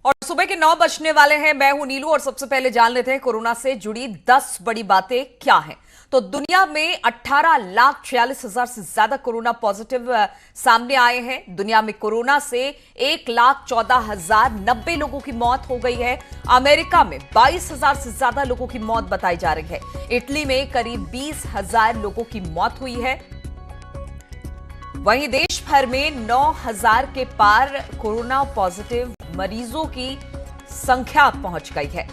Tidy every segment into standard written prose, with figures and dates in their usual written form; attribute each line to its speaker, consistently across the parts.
Speaker 1: और सुबह के 9 बजने वाले हैं। मैं हूं नीलू और सबसे पहले जान लेते हैं कोरोना से जुड़ी 10 बड़ी बातें क्या हैं। तो दुनिया में 18,46,000 से ज्यादा कोरोना पॉजिटिव सामने आए हैं। दुनिया में कोरोना से 1,14,090 लोगों की मौत हो गई है। अमेरिका में 22,000 से ज्यादा लोगों की मौत बताई जा रही है। इटली में करीब 20,000 लोगों की मौत हुई है। वहीं देश भर में 9,000 के पार कोरोना पॉजिटिव मरीजों की संख्या पहुंच गई है।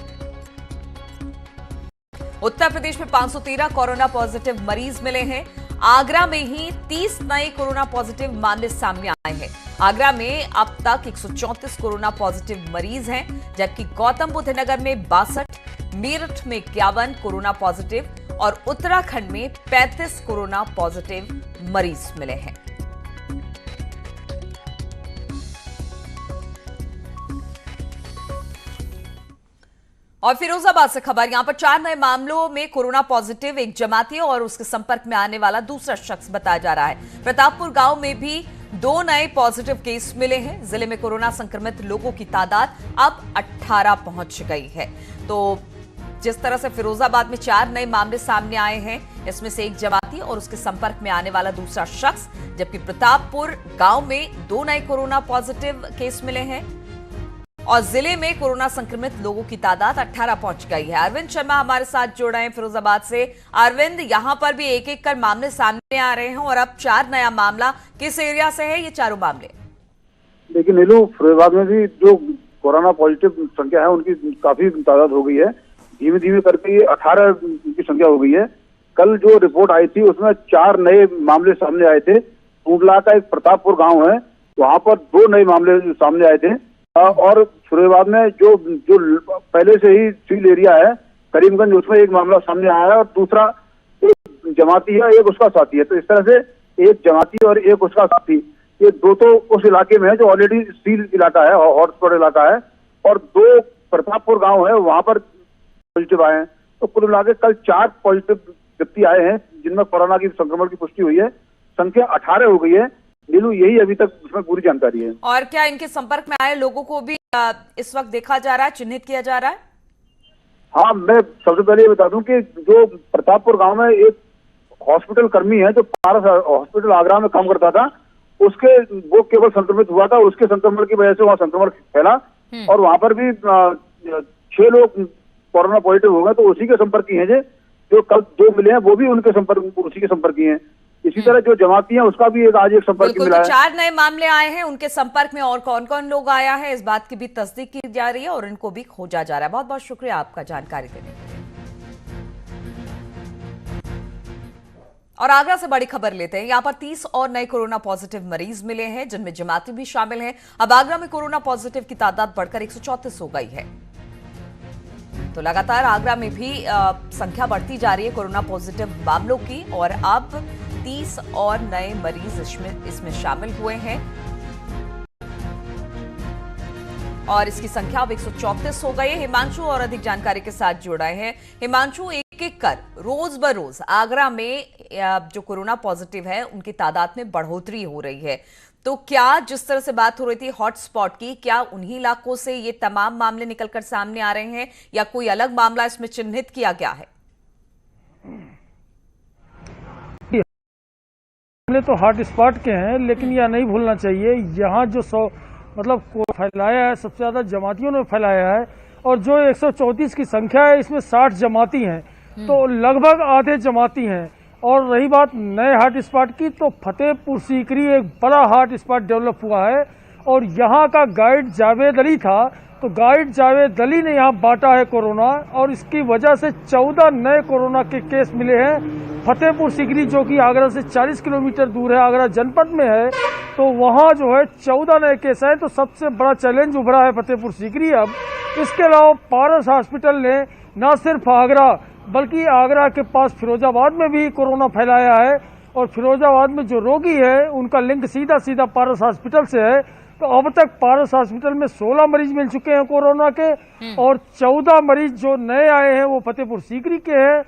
Speaker 1: उत्तर प्रदेश में 513 कोरोना पॉजिटिव मरीज मिले हैं। आगरा में ही 30 नए कोरोना पॉजिटिव मामले सामने आए हैं। आगरा में अब तक 134 कोरोना पॉजिटिव मरीज हैं, जबकि गौतम बुद्ध नगर में 62, मेरठ में 51 कोरोना पॉजिटिव और उत्तराखंड में 35 कोरोना पॉजिटिव मरीज मिले हैं। और फिरोजाबाद से खबर, यहां पर 4 नए मामलों में कोरोना पॉजिटिव एक जमाती और उसके संपर्क में आने वाला दूसरा शख्स बताया जा रहा है। प्रतापपुर गांव में भी 2 नए पॉजिटिव केस मिले हैं। जिले में कोरोना संक्रमित लोगों की तादाद अब 18 पहुंच गई है। तो जिस तरह से फिरोजाबाद में 4 नए मामले सामने आए हैं, इसमें से एक जमाती और उसके संपर्क में आने वाला दूसरा शख्स, जबकि प्रतापपुर गांव में 2 नए कोरोना पॉजिटिव केस मिले हैं और जिले में कोरोना संक्रमित लोगों की तादाद 18 पहुंच गई है। अरविंद शर्मा हमारे साथ जुड़ रहे हैं फिरोजाबाद से। अरविंद, यहां पर भी एक एक कर मामले सामने आ रहे हैं और अब 4 नया मामला किस एरिया से है ये चारों मामले?
Speaker 2: देखिए नीलू, फिरोजाबाद में भी जो कोरोना पॉजिटिव संख्या है उनकी काफी तादाद हो गई है। धीमे धीमे करके ये 18 की संख्या हो गई है। कल जो रिपोर्ट आई थी उसमें 4 नए मामले सामने आए थे। टूडला का एक प्रतापपुर गाँव है, वहां पर 2 नए मामले सामने आए थे। और फिरोजाबाद में जो पहले से ही सील एरिया है करीमगंज, उसमें एक मामला सामने आया है और दूसरा एक जमाती है, एक उसका साथी है। तो इस तरह से एक जमाती और एक उसका साथी, ये 2 तो उस इलाके में है जो ऑलरेडी सील इलाका है, हॉटस्पॉट इलाका है, और 2 प्रतापपुर गांव है, वहां पर पॉजिटिव आए हैं। तो कुल मिला के कल 4 पॉजिटिव व्यक्ति आए हैं जिनमें कोरोना की संक्रमण की पुष्टि हुई है। संख्या 18 हो गई है। नीलू, यही अभी तक उसमें पूरी जानकारी है।
Speaker 1: और क्या इनके संपर्क में आए लोगों को भी इस वक्त देखा जा रहा है, चिन्हित किया जा रहा है?
Speaker 2: हाँ, मैं सबसे पहले ये बता दूं कि जो प्रतापपुर गांव में एक हॉस्पिटल कर्मी है जो पारस हॉस्पिटल आगरा में काम करता था, उसके वो केवल संक्रमित हुआ था। उसके संक्रमण की वजह से वहाँ संक्रमण फैला और वहां पर भी 6 लोग कोरोना पॉजिटिव हो गए। तो उसी के संपर्क हैं जो कल 2 मिले हैं, वो भी उसी के संपर्क हैं। इसी तरह जो जमाती है उसका भी आज एक संपर्क मिला है।
Speaker 1: 4 नए मामले आए हैं, उनके संपर्क में और कौन कौन लोग आया है इस बात की भी तस्दीक की जा रही है और इनको भी खोजा जा रहा है। बहुत बहुत शुक्रिया आपका जानकारी देने के लिए। और आगरा से बड़ी खबर लेते हैं। यहां पर 30 और नए कोरोना पॉजिटिव मरीज मिले हैं, जिनमें जमाती भी शामिल हैं। अब आगरा में कोरोना पॉजिटिव की तादाद बढ़कर 134 हो गई है। तो लगातार आगरा में भी संख्या बढ़ती जा रही है कोरोना पॉजिटिव मामलों की और अब 30 और नए मरीज इसमें शामिल हुए हैं और इसकी संख्या अब 134 हो गई है। हिमांशु और अधिक जानकारी के साथ जुड़ रहे हैं। हिमांशु, एक एक कर रोज बरोज आगरा में जो कोरोना पॉजिटिव है उनकी तादाद में बढ़ोतरी हो रही है। तो क्या जिस तरह से बात हो रही थी हॉटस्पॉट की, क्या उन्हीं इलाकों से ये तमाम मामले निकलकर सामने आ रहे हैं या कोई अलग मामला इसमें चिन्हित किया गया है?
Speaker 3: मामले तो हॉट स्पॉट के हैं, लेकिन यह नहीं भूलना चाहिए यहाँ जो फैलाया है सबसे ज्यादा जमातियों ने फैलाया है। और जो 134 की संख्या है इसमें 60 जमाती हैं, तो लगभग आधे जमाती हैं। और रही बात नए हॉट स्पॉट की, तो फतेहपुर सीकरी एक बड़ा हॉट स्पॉट डेवलप हुआ है और यहाँ का गाइड जावेद अली था। तो गाइड जावेद अली ने यहाँ बांटा है कोरोना और इसकी वजह से 14 नए कोरोना के केस मिले हैं। फतेहपुर सीकरी जो कि आगरा से 40 किलोमीटर दूर है, आगरा जनपद में है, तो वहाँ जो है 14 नए केस हैं। तो सबसे बड़ा चैलेंज उभरा है फतेहपुर सीकरी। अब इसके अलावा पारस हॉस्पिटल ने न सिर्फ आगरा बल्कि आगरा के पास फिरोजाबाद में भी कोरोना फैलाया है और फिरोजाबाद में जो रोगी है उनका लिंक सीधा सीधा पारस हॉस्पिटल से है। तो अब तक पारस हॉस्पिटल में 16 मरीज मिल चुके हैं कोरोना के और 14 मरीज जो नए आए हैं वो फतेहपुर सीकरी के हैं।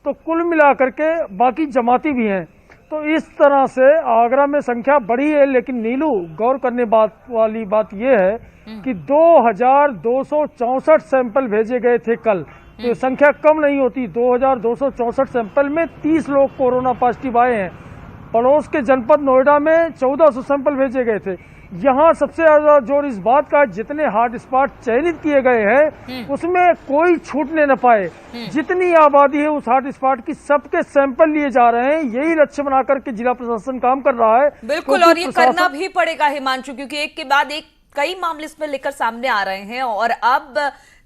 Speaker 3: तो कुल मिलाकर के बाकी जमाती भी हैं। तो इस तरह से आगरा में संख्या बढ़ी है, लेकिन नीलू गौर करने वाली बात यह है कि 2264 सैंपल भेजे गए थे कल, तो संख्या कम नहीं होती। 2264 सैंपल में 30 लोग कोरोना पॉजिटिव आए हैं। पड़ोस के जनपद नोएडा में 1400 सैंपल भेजे गए थे। यहाँ सबसे ज्यादा जोर इस बात का, जितने हॉट स्पॉट चयनित किए गए हैं उसमें कोई छूटने न पाए। जितनी आबादी है उस हॉट स्पॉट की, सबके सैंपल लिए जा रहे हैं। यही लक्ष्य बनाकर के जिला प्रशासन काम कर रहा है।
Speaker 1: बिल्कुल, और ये करना भी पड़ेगा हिमांशु, क्योंकि एक के बाद एक कई मामले इसमें लेकर सामने आ रहे हैं और अब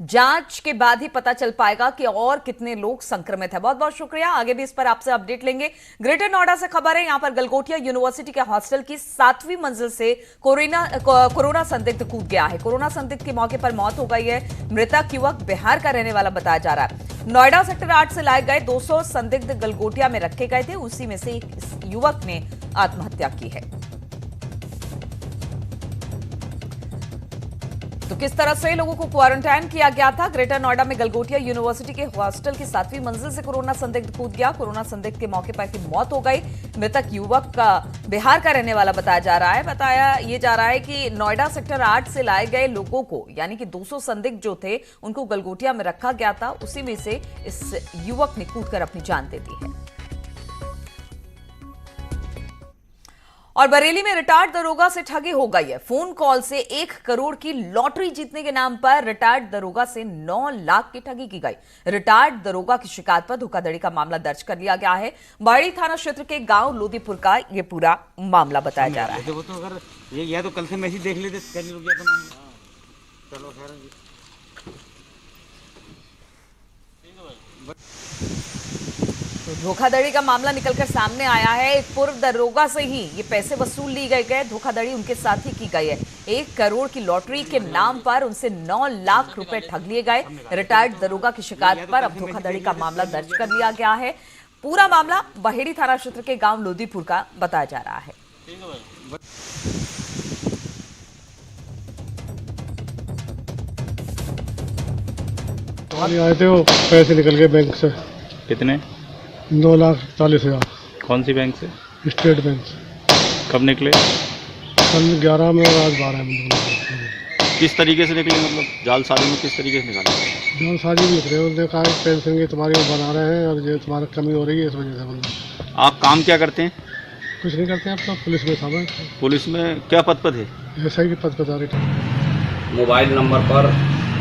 Speaker 1: जांच के बाद ही पता चल पाएगा कि और कितने लोग संक्रमित हैं। बहुत बहुत शुक्रिया, आगे भी इस पर आपसे अपडेट लेंगे। ग्रेटर नोएडा से खबर है, यहां पर गलगोटिया यूनिवर्सिटी के हॉस्टल की 7वीं मंजिल से कोरोना संदिग्ध कूद गया है। कोरोना संदिग्ध के मौके पर मौत हो गई है। मृतक युवक बिहार का रहने वाला बताया जा रहा है। नोएडा सेक्टर 8 से लाए गए 200 संदिग्ध गलगोटिया में रखे गए थे, उसी में से एक युवक ने आत्महत्या की है। तो किस तरह से लोगों को क्वारंटाइन किया गया था? ग्रेटर नोएडा में गलगोटिया यूनिवर्सिटी के हॉस्टल की 7वीं मंजिल से कोरोना संदिग्ध कूद गया। कोरोना संदिग्ध के मौके पर की मौत हो गई। मृतक युवक का बिहार का रहने वाला बताया जा रहा है। बताया ये जा रहा है कि नोएडा सेक्टर 8 से लाए गए लोगों को, यानी कि 200 संदिग्ध जो थे उनको गलगोटिया में रखा गया था, उसी में से इस युवक ने कूदकर अपनी जान दे दी है। और बरेली में रिटायर्ड दरोगा से ठगी हो गई है। फोन कॉल से 1 करोड़ की लॉटरी जीतने के नाम पर रिटायर्ड दरोगा से 9 लाख की ठगी की गई। रिटायर्ड दरोगा की शिकायत पर धोखाधड़ी का मामला दर्ज कर लिया गया है। बाड़ी थाना क्षेत्र के गांव लोदीपुर का ये पूरा मामला बताया जा रहा है।
Speaker 4: वो तो अगर ये या तो कल से मैसेज देख लेते, कल रुक गया तो चलो खैर।
Speaker 1: धोखाधड़ी का मामला निकलकर सामने आया है। एक पूर्व दरोगा से ही ये पैसे वसूल ली गए। धोखाधड़ी उनके साथ ही की गई है। 1 करोड़ की लॉटरी के नाम पर उनसे 9 लाख रुपए ठग लिए गए। रिटायर्ड दरोगा की शिकायत पर अब धोखाधड़ी का मामला दर्ज कर लिया गया है। पूरा मामला बहेड़ी थाना क्षेत्र के गांव लोदीपुर का बताया जा रहा है।
Speaker 5: आए थे, वो पैसे निकल गए बैंक से।
Speaker 6: कितने?
Speaker 5: 9,40,000।
Speaker 6: कौन सी बैंक से?
Speaker 5: स्टेट बैंक से।
Speaker 6: कब निकले?
Speaker 5: कल 11 में और आज 12 में।
Speaker 6: किस तरीके से निकले, मतलब जालसाजी में किस तरीके से निकाले?
Speaker 5: जालसाजी भी निकले। उन्होंने कहा पेंशन की तुम्हारी वो बना रहे हैं और ये तुम्हारी कमी हो रही है, इस वजह से। मतलब
Speaker 6: आप काम क्या करते हैं?
Speaker 5: कुछ नहीं करते हैं, आप तो पुलिस में समय।
Speaker 6: पुलिस में क्या पद पर थे?
Speaker 5: SI की पद पर रहे।
Speaker 7: मोबाइल नंबर पर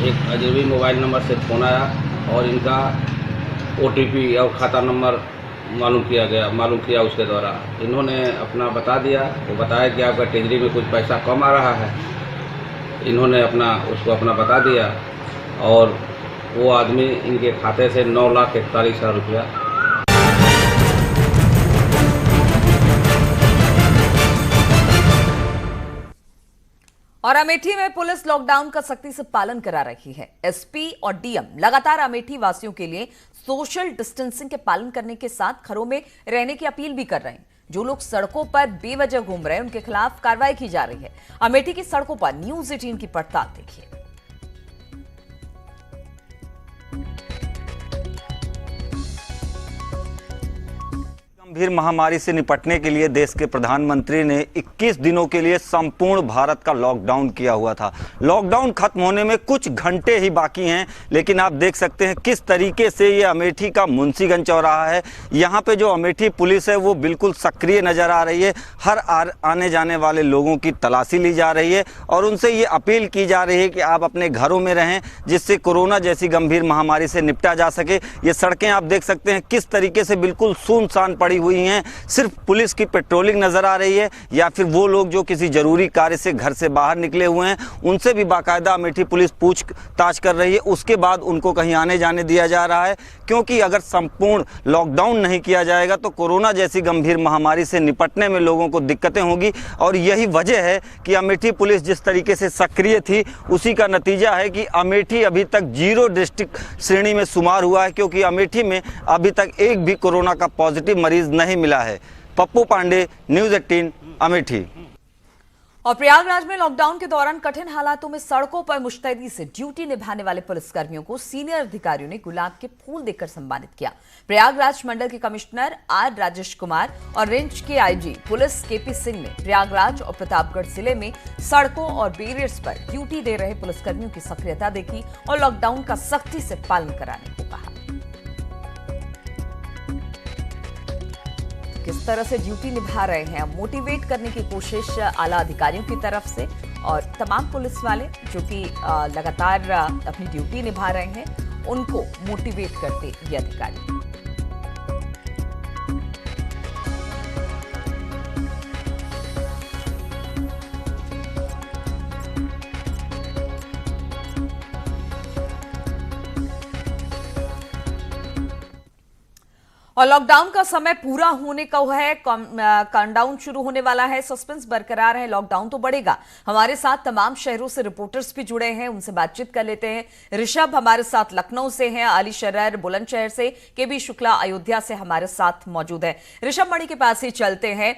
Speaker 7: एक अजनबी मोबाइल नंबर से फ़ोन आया और इनका OTP और खाता नंबर मालूम किया उसके द्वारा। इन्होंने अपना बता दिया। वो बताया कि आपका ट्रेजरी में कुछ पैसा कम आ रहा है। इन्होंने उसको अपना बता दिया और वो आदमी इनके खाते से 9,41,000 रुपया।
Speaker 1: और अमेठी में पुलिस लॉकडाउन का सख्ती से पालन करा रही है। SP और DM लगातार अमेठी वासियों के लिए सोशल डिस्टेंसिंग के पालन करने के साथ घरों में रहने की अपील भी कर रहे हैं। जो लोग सड़कों पर बेवजह घूम रहे हैं उनके खिलाफ कार्रवाई की जा रही है। अमेठी की सड़कों पर न्यूज़ 18 की पड़ताल देखिए।
Speaker 4: गंभीर महामारी से निपटने के लिए देश के प्रधानमंत्री ने 21 दिनों के लिए संपूर्ण भारत का लॉकडाउन किया हुआ था। लॉकडाउन खत्म होने में कुछ घंटे ही बाकी हैं, लेकिन आप देख सकते हैं किस तरीके से ये अमेठी का मुंशीगंज चौराहा है। यहाँ पे जो अमेठी पुलिस है वो बिल्कुल सक्रिय नजर आ रही है। हर आने जाने वाले लोगों की तलाशी ली जा रही है और उनसे ये अपील की जा रही है कि आप अपने घरों में रहें, जिससे कोरोना जैसी गंभीर महामारी से निपटा जा सके। ये सड़कें आप देख सकते हैं किस तरीके से बिल्कुल सुनसान पड़ी हुई हैं। सिर्फ पुलिस की पेट्रोलिंग नजर आ रही है या फिर वो लोग जो किसी जरूरी कार्य से घर से बाहर निकले हुए हैं उनसे भी बाकायदा अमेठी पुलिस पूछताछ कर रही है। उसके बाद उनको कहीं आने जाने दिया जा रहा है, क्योंकि अगर संपूर्ण लॉकडाउन नहीं किया जाएगा तो कोरोना जैसी गंभीर महामारी से निपटने में लोगों को दिक्कतें होंगी। और यही वजह है कि अमेठी पुलिस जिस तरीके से सक्रिय थी उसी का नतीजा है कि अमेठी अभी तक 0 डिस्ट्रिक्ट श्रेणी में शुमार हुआ है, क्योंकि अमेठी में अभी तक एक भी कोरोना का पॉजिटिव मरीज नहीं मिला है। पप्पू पांडे, न्यूज़ 18, अमेठी।
Speaker 1: और प्रयागराज में लॉकडाउन के दौरान कठिन हालातों में सड़कों पर मुस्तैदी से ड्यूटी निभाने वाले पुलिसकर्मियों को सीनियर अधिकारियों ने गुलाब के फूल देकर सम्मानित किया। प्रयागराज मंडल के कमिश्नर आर राजेश कुमार और रेंज के आईजी पुलिस केपी सिंह ने प्रयागराज और प्रतापगढ़ जिले में सड़कों और बैरियर्स पर ड्यूटी दे रहे पुलिसकर्मियों की सक्रियता देखी और लॉकडाउन का सख्ती से पालन कराने को कहा। किस तरह से ड्यूटी निभा रहे हैं, मोटिवेट करने की कोशिश आला अधिकारियों की तरफ से और तमाम पुलिस वाले जो कि लगातार अपनी ड्यूटी निभा रहे हैं उनको मोटिवेट करते ये अधिकारी। और लॉकडाउन का समय पूरा होने का है, काउंटडाउन शुरू होने वाला है, सस्पेंस बरकरार है, लॉकडाउन तो बढ़ेगा। हमारे साथ तमाम शहरों से रिपोर्टर्स भी जुड़े हैं, उनसे बातचीत कर लेते हैं। ऋषभ हमारे साथ लखनऊ से हैं, अली शरर बुलंदशहर से, केबी शुक्ला अयोध्या से हमारे साथ मौजूद है। ऋषभ मणि के पास ही चलते हैं।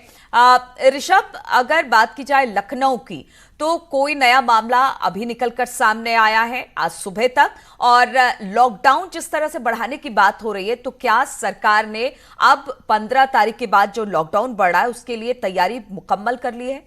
Speaker 1: ऋषभ, अगर बात की जाए लखनऊ की तो कोई नया मामला अभी निकलकर सामने आया है आज सुबह तक, और लॉकडाउन जिस तरह से बढ़ाने की बात हो रही है तो क्या सरकार ने अब 15 तारीख के बाद जो लॉकडाउन बढ़ा है उसके लिए तैयारी मुकम्मल कर ली है?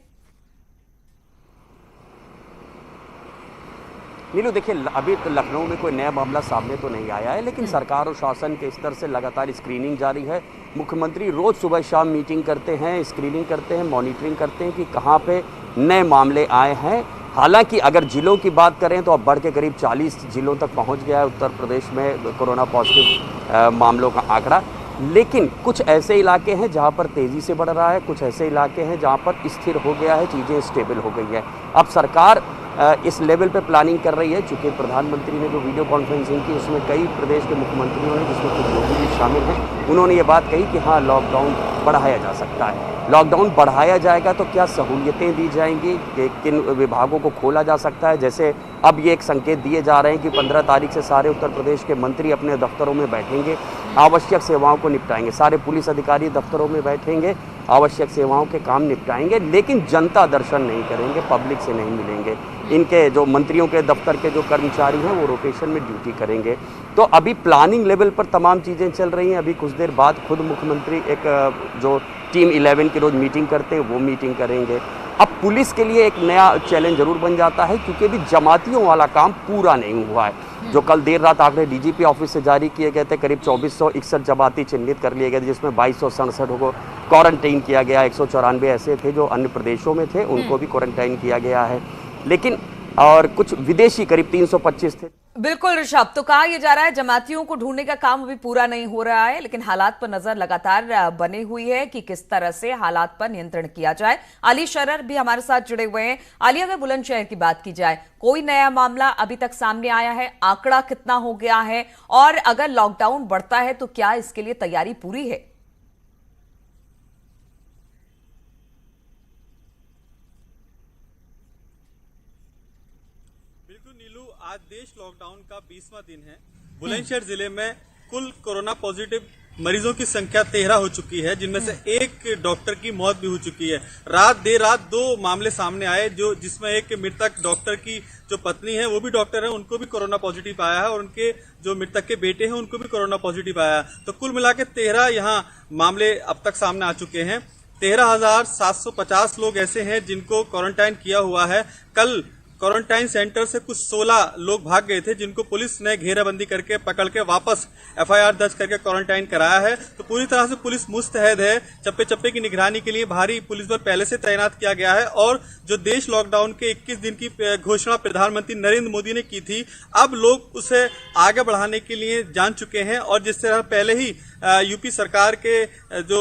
Speaker 8: नीलू, देखिए अभी तो लखनऊ में कोई नया मामला सामने तो नहीं आया है, लेकिन सरकार और शासन के स्तर से लगातार स्क्रीनिंग जारी है। मुख्यमंत्री रोज सुबह शाम मीटिंग करते हैं, स्क्रीनिंग करते हैं, मॉनिटरिंग करते हैं कि कहाँ पे नए मामले आए हैं। हालांकि अगर जिलों की बात करें तो अब बढ़ के करीब 40 जिलों तक पहुंच गया है उत्तर प्रदेश में कोरोना पॉजिटिव मामलों का आंकड़ा। लेकिन कुछ ऐसे इलाके हैं जहां पर तेज़ी से बढ़ रहा है, कुछ ऐसे इलाके हैं जहां पर स्थिर हो गया है, चीज़ें स्टेबल हो गई है। अब सरकार इस लेवल पे प्लानिंग कर रही है, चूँकि प्रधानमंत्री ने जो वीडियो कॉन्फ्रेंसिंग की उसमें कई प्रदेश के मुख्यमंत्रियों ने, जिसमें कुछ योगी भी शामिल हैं, उन्होंने ये बात कही कि हाँ लॉकडाउन बढ़ाया जा सकता है। लॉकडाउन बढ़ाया जाएगा तो क्या सहूलियतें दी जाएंगी, किन विभागों को खोला जा सकता है। जैसे अब ये एक संकेत दिए जा रहे हैं कि 15 तारीख से सारे उत्तर प्रदेश के मंत्री अपने दफ्तरों में बैठेंगे, आवश्यक सेवाओं को निपटाएंगे। सारे पुलिस अधिकारी दफ्तरों में बैठेंगे, आवश्यक सेवाओं के काम निपटाएंगे, लेकिन जनता दर्शन नहीं करेंगे, पब्लिक से नहीं मिलेंगे। इनके जो मंत्रियों के दफ्तर के जो कर्मचारी हैं वो रोटेशन में ड्यूटी करेंगे। तो अभी प्लानिंग लेवल पर तमाम चीज़ें चल रही हैं। अभी कुछ देर बाद खुद मुख्यमंत्री एक जो टीम 11 की रोज मीटिंग करते हैं वो मीटिंग करेंगे। अब पुलिस के लिए एक नया चैलेंज जरूर बन जाता है, क्योंकि अभी जमातियों वाला काम पूरा नहीं हुआ है। जो कल देर रात आंकड़े डीजीपी ऑफिस से जारी किए गए थे, करीब 2461 जमाती चिन्हित कर लिए गए थे, जिसमें 2267 को क्वारंटाइन किया गया। 194 ऐसे थे जो अन्य प्रदेशों में थे, उनको भी क्वारंटाइन किया गया है। लेकिन और कुछ विदेशी करीब 325 थे।
Speaker 1: बिल्कुल ऋषभ, तो कहा यह जा रहा है जमातियों को ढूंढने का काम अभी पूरा नहीं हो रहा है, लेकिन हालात पर नजर लगातार बनी हुई है कि किस तरह से हालात पर नियंत्रण किया जाए। अली शरर भी हमारे साथ जुड़े हुए हैं। अली, अगर बुलंदशहर की बात की जाए, कोई नया मामला अभी तक सामने आया है? आंकड़ा कितना हो गया है? और अगर लॉकडाउन बढ़ता है तो क्या इसके लिए तैयारी पूरी है?
Speaker 6: आज देश लॉकडाउन का 20वां दिन है। बुलंदशहर जिले में कुल कोरोना पॉजिटिव मरीजों की संख्या 13 हो चुकी है, जिनमें से एक डॉक्टर की मौत भी हो चुकी है। देर रात 2 मामले सामने आए, जिसमें एक मृतक डॉक्टर की जो पत्नी है वो भी डॉक्टर है, उनको भी कोरोना पॉजिटिव आया है, और उनके जो मृतक के बेटे हैं उनको भी कोरोना पॉजिटिव आया है। तो कुल मिला के 13 यहाँ मामले अब तक सामने आ चुके हैं। 13,750 लोग ऐसे हैं जिनको क्वारंटाइन किया हुआ है। कल क्वारंटाइन सेंटर से कुछ 16 लोग भाग गए थे, जिनको पुलिस ने घेराबंदी करके पकड़ के वापस एफआईआर दर्ज करके क्वारंटाइन कराया है। तो पूरी तरह से पुलिस मुस्तैद है। चप्पे चप्पे की निगरानी के लिए भारी पुलिस बल पहले से तैनात किया गया है। और जो देश लॉकडाउन के 21 दिन की घोषणा प्रधानमंत्री नरेंद्र मोदी ने की थी, अब लोग उसे आगे बढ़ाने के लिए जान चुके हैं। और जिस तरह पहले ही यूपी सरकार के जो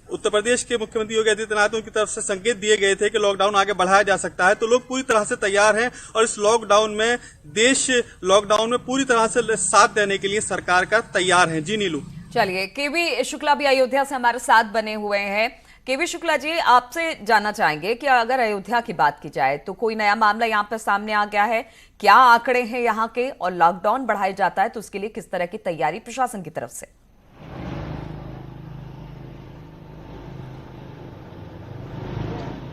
Speaker 6: उत्तर प्रदेश के मुख्यमंत्री योगी आदित्यनाथ उनकी तरफ से संकेत दिए गए थे कि लॉकडाउन आगे बढ़ाया जा सकता है, तो लोग पूरी तरह से तैयार हैं। और इस लॉकडाउन में देश लॉकडाउन में पूरी तरह से साथ देने के लिए सरकार का तैयार है। जी नीलू।
Speaker 1: चलिए, केबी शुक्ला भी अयोध्या से हमारे साथ बने हुए हैं। केबी शुक्ला जी, आपसे जानना चाहेंगे कि अगर अयोध्या की बात की जाए तो कोई नया मामला यहाँ पर सामने आ गया है, क्या आंकड़े हैं यहाँ के, और लॉकडाउन बढ़ाया जाता है तो उसके लिए किस तरह की तैयारी प्रशासन की तरफ से?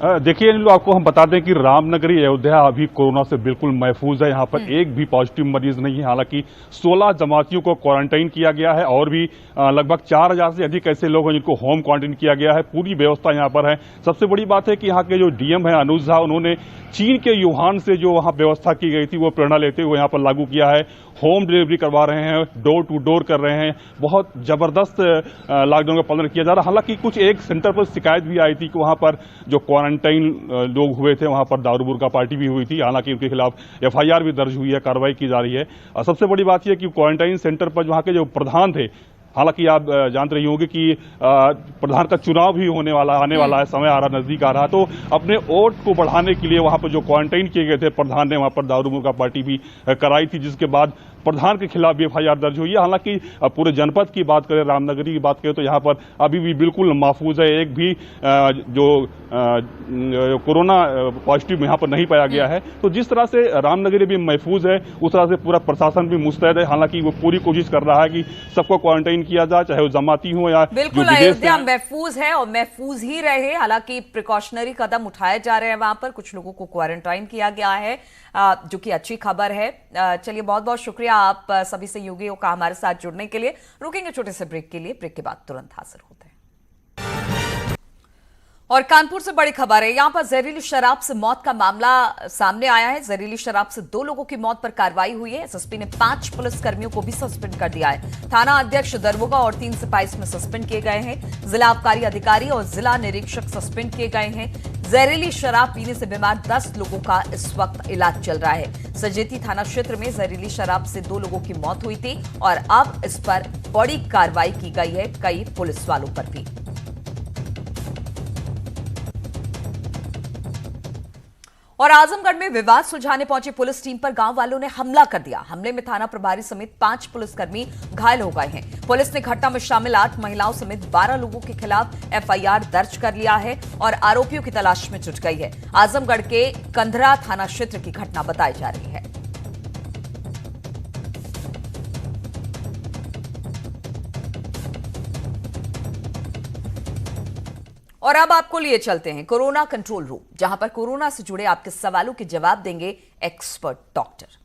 Speaker 9: देखिए नीलू, आपको हम बता दें कि रामनगरी अयोध्या अभी कोरोना से बिल्कुल महफूज है। यहाँ पर एक भी पॉजिटिव मरीज नहीं है। हालांकि 16 जमातियों को क्वारंटाइन किया गया है और भी लगभग 4000 से अधिक ऐसे लोग हैं जिनको होम क्वारंटाइन किया गया है। पूरी व्यवस्था यहाँ पर है। सबसे बड़ी बात है कि यहाँ के जो डीएम है अनुज झा, उन्होंने चीन के यूहान से जो वहाँ व्यवस्था की गई थी वो प्रेरणा लेते हुए यहाँ पर लागू किया है। होम डिलीवरी करवा रहे हैं, डोर टू डोर कर रहे हैं। बहुत जबरदस्त लॉकडाउन का पालन किया जा रहा है। हालांकि कुछ एक सेंटर पर शिकायत भी आई थी कि वहां पर जो क्वारंटाइन लोग हुए थे वहां पर दारू बुर्का पार्टी भी हुई थी। हालांकि उनके खिलाफ एफआईआर भी दर्ज हुई है, कार्रवाई की जा रही है। और सबसे बड़ी बात यह कि क्वारंटाइन सेंटर पर वहां के जो प्रधान थे, हालांकि आप जानते रही होंगे कि प्रधान का चुनाव भी आने वाला है, समय आ रहा, नजदीक आ रहा, तो अपने वोट को बढ़ाने के लिए वहां पर जो क्वारंटाइन किए गए थे प्रधान ने वहां पर दारू मुर्गा पार्टी भी कराई थी, जिसके बाद प्रधान के खिलाफ भी एफआईआर दर्ज हुई है। हालांकि पूरे जनपद की बात करें, रामनगरी की बात करें, तो यहाँ पर अभी भी बिल्कुल महफूज है। एक भी जो कोरोना पॉजिटिव यहाँ पर नहीं पाया गया है। तो जिस तरह से रामनगरी भी महफूज है, उस तरह से पूरा प्रशासन भी मुस्तैद है। हालांकि वो पूरी कोशिश कर रहा है कि सबको क्वारंटाइन किया जाए, चाहे वो जमाती हो या
Speaker 1: बिल्कुल अयोध्या महफूज है और महफूज ही रहे। हालांकि प्रिकॉशनरी कदम उठाए जा रहे हैं। वहां पर कुछ लोगों को क्वारंटाइन किया गया है, जो कि अच्छी खबर है। चलिए, बहुत बहुत शुक्रिया आप सभी सहयोगियों का हमारे साथ जुड़ने के लिए। रुकेंगे छोटे से ब्रेक के लिए, ब्रेक के बाद तुरंत हाजिर होते हैं। और कानपुर से बड़ी खबर है। यहां पर जहरीली शराब से मौत का मामला सामने आया है। जहरीली शराब से 2 लोगों की मौत पर कार्रवाई हुई है। एसएसपी ने 5 पुलिसकर्मियों को भी सस्पेंड कर दिया है। थाना अध्यक्ष दरभंगा और 3 सिपाही इसमें सस्पेंड किए गए हैं। जिला आबकारी अधिकारी और जिला निरीक्षक सस्पेंड किए गए हैं। जहरीली शराब पीने से बीमार 10 लोगों का इस वक्त इलाज चल रहा है। सजेती थाना क्षेत्र में जहरीली शराब से 2 लोगों की मौत हुई थी और अब इस पर बड़ी कार्रवाई की गई है कई पुलिस वालों पर भी। और आजमगढ़ में विवाद सुलझाने पहुंची पुलिस टीम पर गांव वालों ने हमला कर दिया। हमले में थाना प्रभारी समेत 5 पुलिसकर्मी घायल हो गए हैं। पुलिस ने घटना में शामिल 8 महिलाओं समेत 12 लोगों के खिलाफ एफआईआर दर्ज कर लिया है और आरोपियों की तलाश में जुट गई है। आजमगढ़ के कंधरा थाना क्षेत्र की घटना बताई जा रही है। और अब आपको लिए चलते हैं कोरोना कंट्रोल रूम, जहां पर कोरोना से जुड़े आपके सवालों के जवाब देंगे एक्सपर्ट डॉक्टर।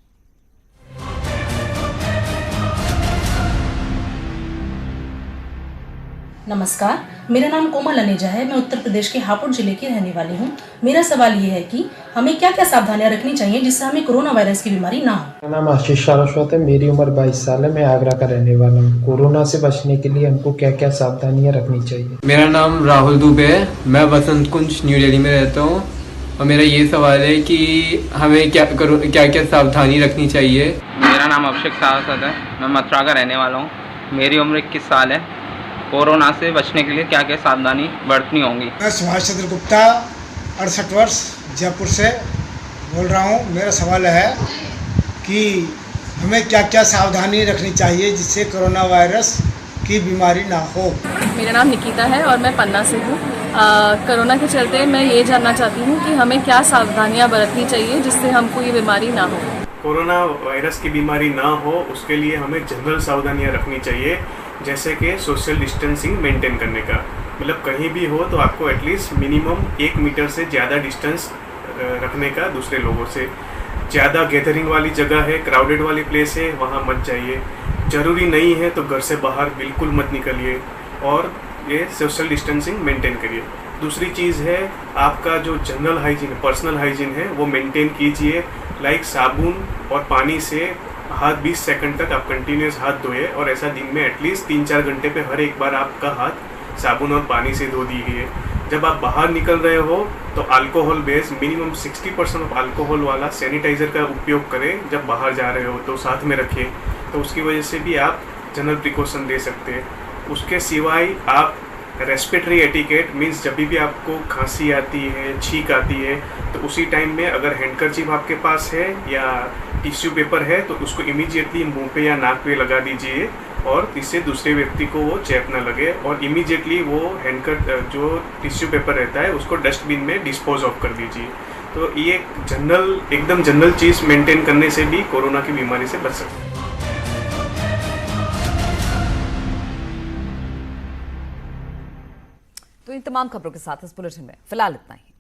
Speaker 10: नमस्कार, मेरा नाम कोमल अनेजा है। मैं उत्तर प्रदेश के हापुड़ जिले की रहने वाली हूँ। मेरा सवाल ये है कि हमें क्या क्या सावधानियां रखनी चाहिए जिससे हमें कोरोना वायरस की बीमारी ना हो।
Speaker 11: मेरा नाम आशीष सारस्वत है। मेरी उम्र 22 साल है। मैं आगरा का रहने वाला हूँ। कोरोना से बचने के लिए हमको क्या क्या सावधानियां रखनी चाहिए।
Speaker 12: मेरा नाम राहुल दुबे है। मैं बसंत कुंज न्यू दिल्ली में रहता हूँ और मेरा ये सवाल है कि हमें क्या क्या सावधानी रखनी चाहिए।
Speaker 13: मेरा नाम अभिषेक सारस्वत है। मैं मथुरा का रहने वाला हूँ। मेरी उम्र 21 साल है। कोरोना से बचने के लिए क्या क्या सावधानी बरतनी होंगी।
Speaker 14: मैं सुभाष चंद्र गुप्ता 68 वर्ष जयपुर से बोल रहा हूँ। मेरा सवाल है कि हमें क्या क्या सावधानी रखनी चाहिए जिससे कोरोना वायरस की बीमारी ना हो।
Speaker 15: मेरा नाम निकिता है और मैं पन्ना से हूँ। कोरोना के चलते मैं ये जानना चाहती हूँ कि हमें क्या सावधानियाँ बरतनी चाहिए जिससे हमको ये बीमारी ना हो।
Speaker 16: कोरोना वायरस की बीमारी ना हो उसके लिए हमें जनरल सावधानियाँ रखनी चाहिए, जैसे कि सोशल डिस्टेंसिंग मेंटेन करने का। मतलब कहीं भी हो तो आपको एटलीस्ट मिनिमम 1 मीटर से ज़्यादा डिस्टेंस रखने का दूसरे लोगों से। ज़्यादा गैदरिंग वाली जगह है, क्राउडेड वाली प्लेस है, वहाँ मत जाइए। ज़रूरी नहीं है तो घर से बाहर बिल्कुल मत निकलिए और ये सोशल डिस्टेंसिंग मेंटेन करिए। दूसरी चीज़ है आपका जो जनरल हाइजीन, पर्सनल हाइजीन है वो मेंटेन कीजिए। लाइक साबुन और पानी से हाथ 20 सेकंड तक आप कंटिन्यूस हाथ धोए और ऐसा दिन में एटलीस्ट 3-4 घंटे पे हर एक बार आपका हाथ साबुन और पानी से धो दीजिए। जब आप बाहर निकल रहे हो तो alcohol base minimum 60% of alcohol वाला सैनिटाइज़र का उपयोग करें। जब बाहर जा रहे हो तो साथ में रखिए, तो उसकी वजह से भी आप जनरल प्रिकॉशन ले सकते हैं। उसके सिवाय आप रेस्पिरेटरी एटिकेट मीन्स जब भी आपको खांसी आती है, छींक आती है, तो उसी टाइम में अगर हैंडकरचीफ आपके पास है या टिश्यू पेपर है तो उसको इमीडिएटली मुंह पे या नाक पे लगा दीजिए और इससे दूसरे व्यक्ति को वो चेप ना लगे। और इमीडिएटली वो जो टिश्यू पेपर रहता है उसको डस्टबिन में डिस्पोज ऑफ कर दीजिए। तो ये एकदम जनरल चीज़ मेंटेन करने से भी कोरोना की बीमारी से बच सकते हैं।
Speaker 1: तो इन तमाम खबरों के साथ इस बुलेटिन में फिलहाल इतना ही।